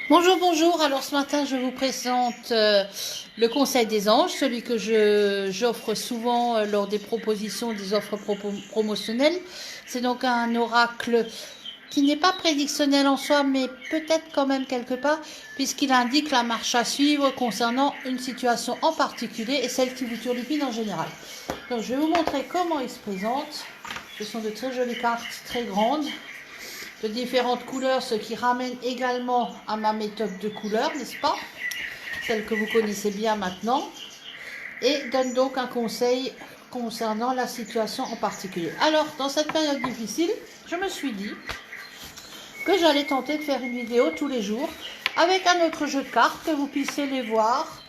Bonjour, bonjour. Alors ce matin, je vous présente le Conseil des anges, celui que j'offre souvent lors des propositions des offres promotionnelles. C'est donc un oracle qui n'est pas prédictionnel en soi, mais peut-être quand même quelque part, puisqu'il indique la marche à suivre concernant une situation en particulier et celle qui vous turlupine en général. Donc je vais vous montrer comment il se présente. Ce sont de très jolies cartes, très grandes, de différentes couleurs, ce qui ramène également à ma méthode de couleurs, n'est-ce pas? Celle que vous connaissez bien maintenant. Et donne donc un conseil concernant la situation en particulier. Alors, dans cette période difficile, je me suis dit que j'allais tenter de faire une vidéo tous les jours avec un autre jeu de cartes, que vous puissiez les voir,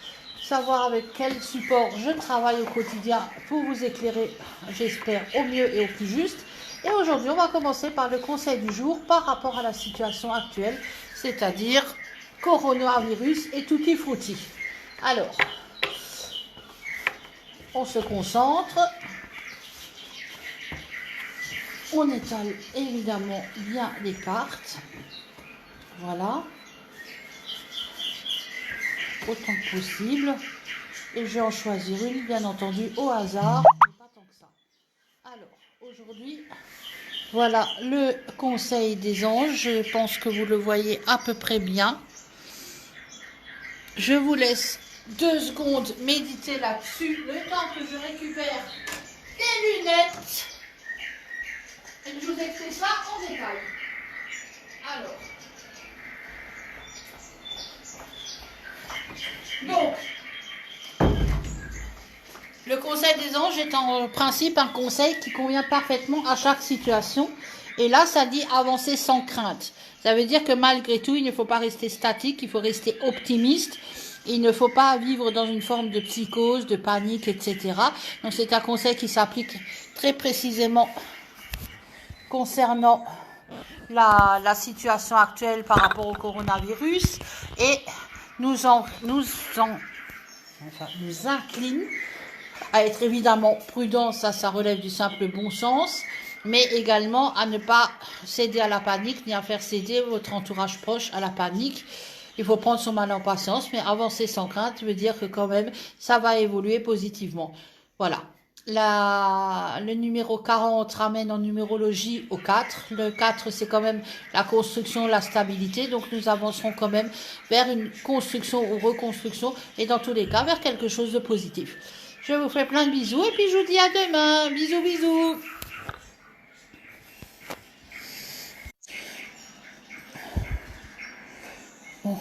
savoir avec quel support je travaille au quotidien pour vous éclairer, j'espère, au mieux et au plus juste. Et aujourd'hui, on va commencer par le conseil du jour par rapport à la situation actuelle, c'est-à-dire coronavirus et tutti frutti. Alors, on se concentre. On étale évidemment bien les cartes. Voilà. Autant que possible. Et je vais en choisir une, bien entendu, au hasard. Mais pas tant que ça. Alors, aujourd'hui, voilà le conseil des anges. Je pense que vous le voyez à peu près bien. Je vous laisse 2 secondes méditer là-dessus. Le temps que je récupère des lunettes. Et que je vous explique ça en détail. Alors. Donc, le conseil des anges est en principe un conseil qui convient parfaitement à chaque situation. Et là, ça dit avancer sans crainte. Ça veut dire que malgré tout, il ne faut pas rester statique, il faut rester optimiste. Il ne faut pas vivre dans une forme de psychose, de panique, etc. Donc c'est un conseil qui s'applique très précisément concernant la situation actuelle par rapport au coronavirus. Et nous incline à être évidemment prudent, ça relève du simple bon sens, mais également à ne pas céder à la panique, ni à faire céder votre entourage proche à la panique. Il faut prendre son mal en patience, mais avancer sans crainte veut dire que quand même, ça va évoluer positivement. Voilà. Le numéro 40 ramène en numérologie au 4. Le 4, c'est quand même la construction, la stabilité. Donc, nous avancerons quand même vers une construction ou reconstruction, et dans tous les cas, vers quelque chose de positif. Je vous fais plein de bisous et puis je vous dis à demain. Bisous, bisous. Bon.